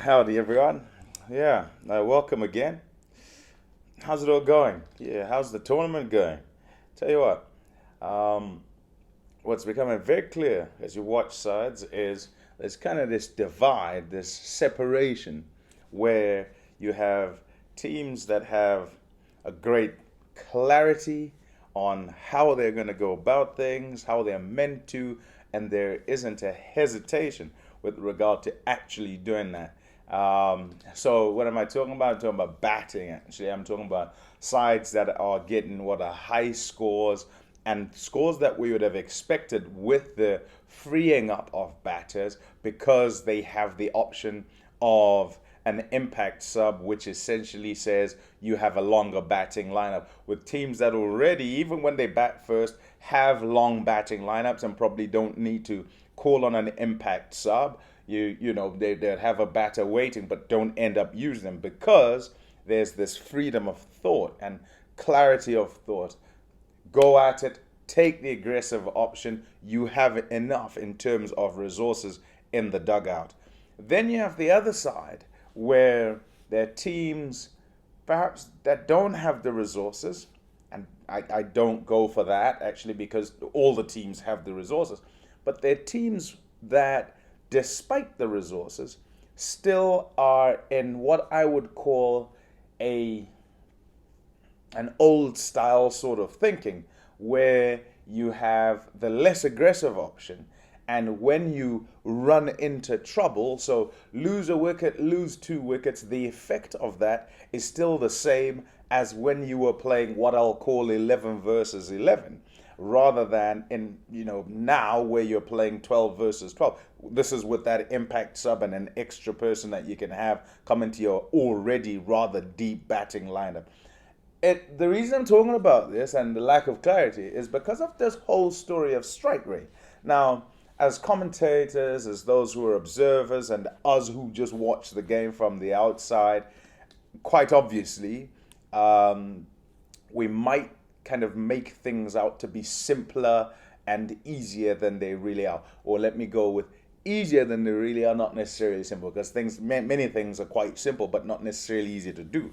Howdy, everyone. Yeah, welcome again. How's it all going? Yeah, how's the tournament going? Tell you what, um, what's becoming very clear as you watch sides is there's kind of this divide, this separation, where you have teams that have a great clarity on how they're going to go about things, how they're meant to, and there isn't a hesitation with regard to actually doing that. So what am I talking about? I'm talking about batting. Actually, I'm talking about sides that are getting what are high scores and scores that we would have expected with the freeing up of batters because they have the option of an impact sub, which essentially says you have a longer batting lineup. With teams that already, even when they bat first, have long batting lineups and probably don't need to call on an impact sub. They'd have a batter waiting, but don't end up using them because there's this freedom of thought and clarity of thought. Go at it, take the aggressive option. You have enough in terms of resources in the dugout. Then you have the other side where there are teams perhaps that don't have the resources, and I don't go for that actually because all the teams have the resources, but they're teams that, despite the resources, still are in what I would call a an old style sort of thinking where you have the less aggressive option, and when you run into trouble, so lose a wicket, lose two wickets, the effect of that is still the same as when you were playing what I'll call 11 versus 11, rather than in now where you're playing 12 versus 12. This is with that impact sub and an extra person that you can have come into your already rather deep batting lineup. The reason I'm talking about this and the lack of clarity is because of this whole story of strike rate. Now, as commentators, as those who are observers, and us who just watch the game from the outside, quite obviously, we might kind of make things out to be simpler and easier than they really are. Or let me go with easier than they really are, not necessarily simple, because many things are quite simple, but not necessarily easy to do.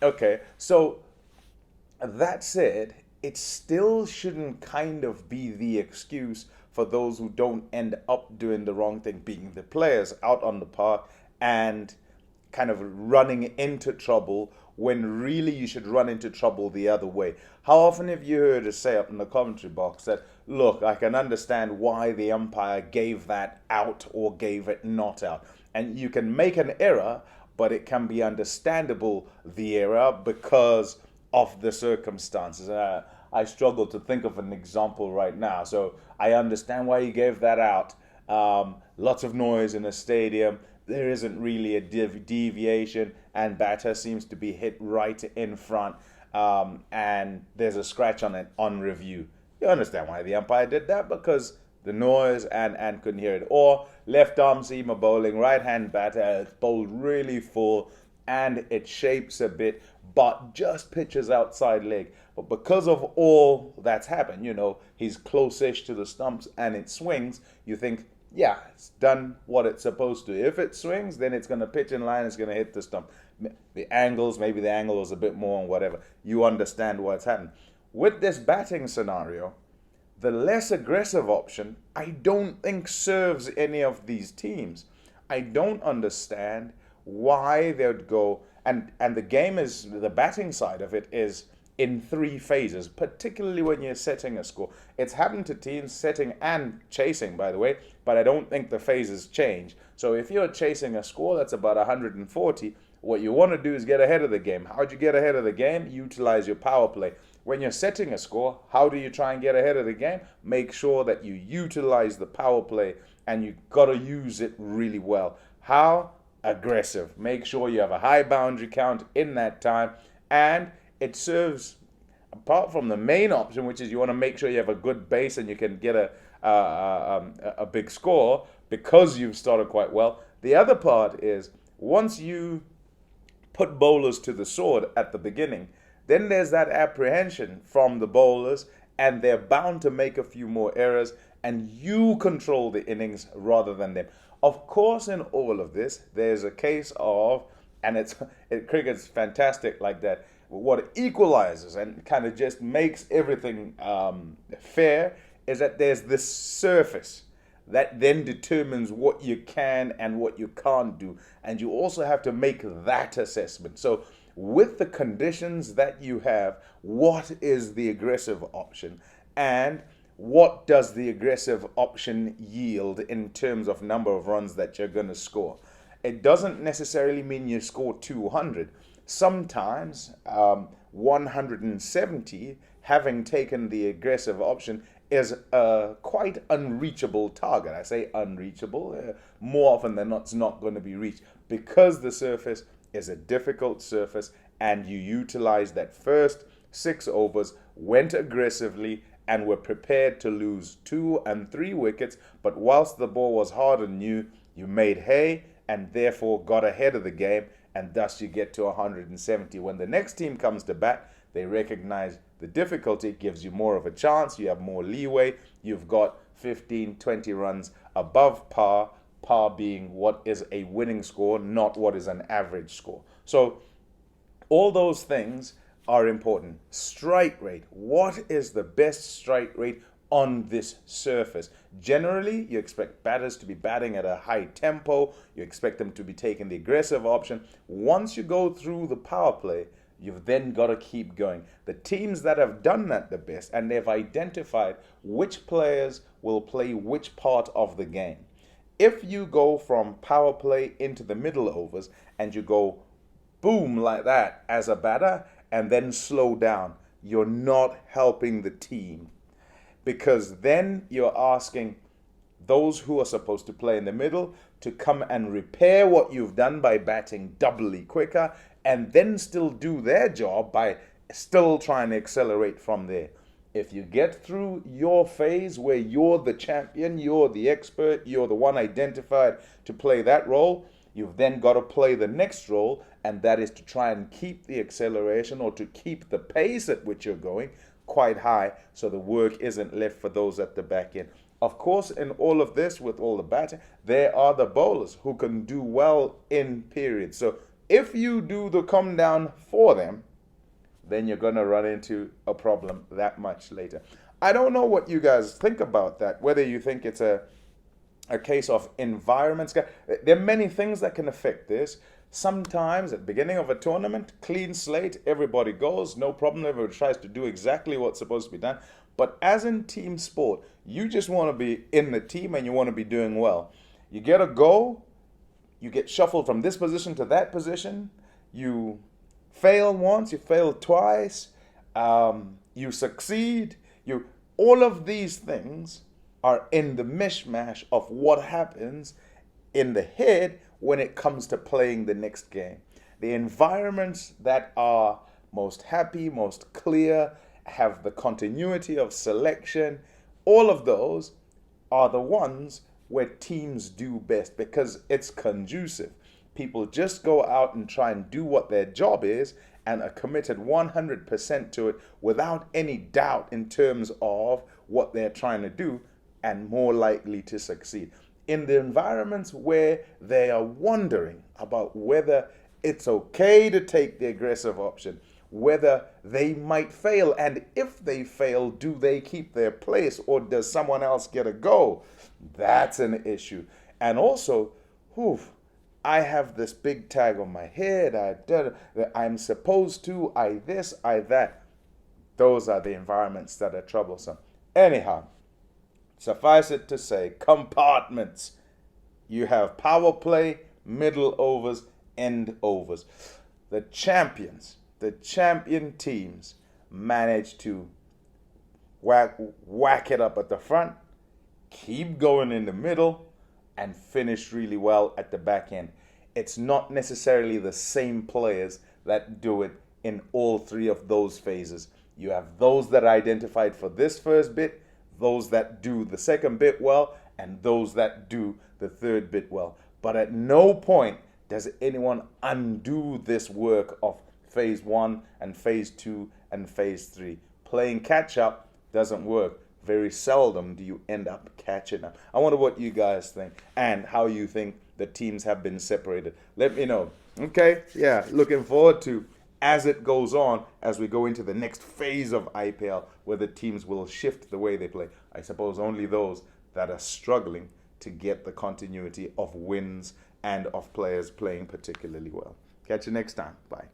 Okay, so that said, it still shouldn't kind of be the excuse for those who don't end up doing the wrong thing, being the players out on the park and kind of running into trouble when really you should run into trouble the other way. How often have you heard us say up in the commentary box that, look, I can understand why the umpire gave that out or gave it not out. And you can make an error, but it can be understandable, the error, because of the circumstances. I struggle to think of an example right now, so I understand why he gave that out. Lots of noise in a stadium. There isn't really a deviation, and batter seems to be hit right in front, and there's a scratch on it on review. You understand why the umpire did that, because the noise and couldn't hear it. Or left arm seam bowling, right hand batter, it's bowled really full, and it shapes a bit, but just pitches outside leg. But because of all that's happened, he's close-ish to the stumps and it swings, you think, yeah, it's done what it's supposed to. If it swings, then it's going to pitch in line, it's going to hit the stump. The angles, maybe the angle is a bit more and whatever. You understand what's happened. With this batting scenario, the less aggressive option, I don't think serves any of these teams. I don't understand why they would go, and the game is, the batting side of it is in three phases, particularly when you're setting a score. It's happened to teams setting and chasing, by the way, but I don't think the phases change. So if you're chasing a score that's about 140, what you want to do is get ahead of the game. How do you get ahead of the game? Utilize your power play. When you're setting a score, how do you try and get ahead of the game? Make sure that you utilize the power play, and you got to use it really well. How? Aggressive. Make sure you have a high boundary count in that time, and it serves, apart from the main option, which is you want to make sure you have a good base and you can get a big score because you've started quite well. The other part is, once you put bowlers to the sword at the beginning, then there's that apprehension from the bowlers, and they're bound to make a few more errors, and you control the innings rather than them. Of course, in all of this, there's a case of, and cricket's fantastic like that. What equalizes and kind of just makes everything fair is that there's this surface that then determines what you can and what you can't do. And you also have to make that assessment. So with the conditions that you have, what is the aggressive option? And what does the aggressive option yield in terms of number of runs that you're going to score? It doesn't necessarily mean you score 200. Sometimes 170, having taken the aggressive option, is a quite unreachable target. I say unreachable. More often than not, it's not going to be reached because the surface is a difficult surface, and you utilize that first 6 overs, went aggressively, and were prepared to lose 2 and 3 wickets. But whilst the ball was hard on you, you made hay and therefore got ahead of the game, and thus you get to 170. When the next team comes to bat, they recognize the difficulty, gives you more of a chance, you have more leeway, you've got 15, 20 runs above par, par being what is a winning score, not what is an average score. So all those things are important. Strike rate. What is the best strike rate on this surface? Generally, you expect batters to be batting at a high tempo. You expect them to be taking the aggressive option. Once you go through the power play, you've then got to keep going. The teams that have done that the best, and they've identified which players will play which part of the game. If you go from power play into the middle overs and you go boom like that as a batter and then slow down, you're not helping the team, because then you're asking those who are supposed to play in the middle to come and repair what you've done by batting doubly quicker, and then still do their job by still trying to accelerate from there. If you get through your phase where you're the champion, you're the expert, you're the one identified to play that role, you've then got to play the next role, and that is to try and keep the acceleration or to keep the pace at which you're going quite high, so the work isn't left for those at the back end. Of course, in all of this, with all the batting, there are the bowlers who can do well in periods. So if you do the come down for them, then you're going to run into a problem that much later. I don't know what you guys think about that, whether you think it's a case of environments. There are many things that can affect this. Sometimes at the beginning of a tournament, clean slate, everybody goes, no problem, everybody tries to do exactly what's supposed to be done. But as in team sport, you just want to be in the team and you want to be doing well. You get a go, you get shuffled from this position to that position, you fail once, you fail twice, you succeed, all of these things are in the mishmash of what happens in the head when it comes to playing the next game. The environments that are most happy, most clear, have the continuity of selection, all of those are the ones where teams do best because it's conducive. People just go out and try and do what their job is and are committed 100% to it without any doubt in terms of what they're trying to do, and more likely to succeed. In the environments where they are wondering about whether it's okay to take the aggressive option, whether they might fail, and if they fail, do they keep their place or does someone else get a go? That's an issue. And also, I have this big tag on my head, I'm supposed to, I this, I that. Those are the environments that are troublesome. Anyhow, suffice it to say, compartments. You have power play, middle overs, end overs. The champions, the champion teams manage to whack it up at the front, keep going in the middle, and finish really well at the back end. It's not necessarily the same players that do it in all three of those phases. You have those that are identified for this first bit, those that do the second bit well, and those that do the third bit well. But at no point does anyone undo this work of phase 1 and phase 2 and phase 3. Playing catch up doesn't work. very seldom do you end up catching up. I wonder what you guys think and how you think the teams have been separated. Let me know. Okay, yeah, looking forward to as it goes on, as we go into the next phase of IPL, where the teams will shift the way they play. I suppose only those that are struggling to get the continuity of wins and of players playing particularly well. Catch you next time. Bye.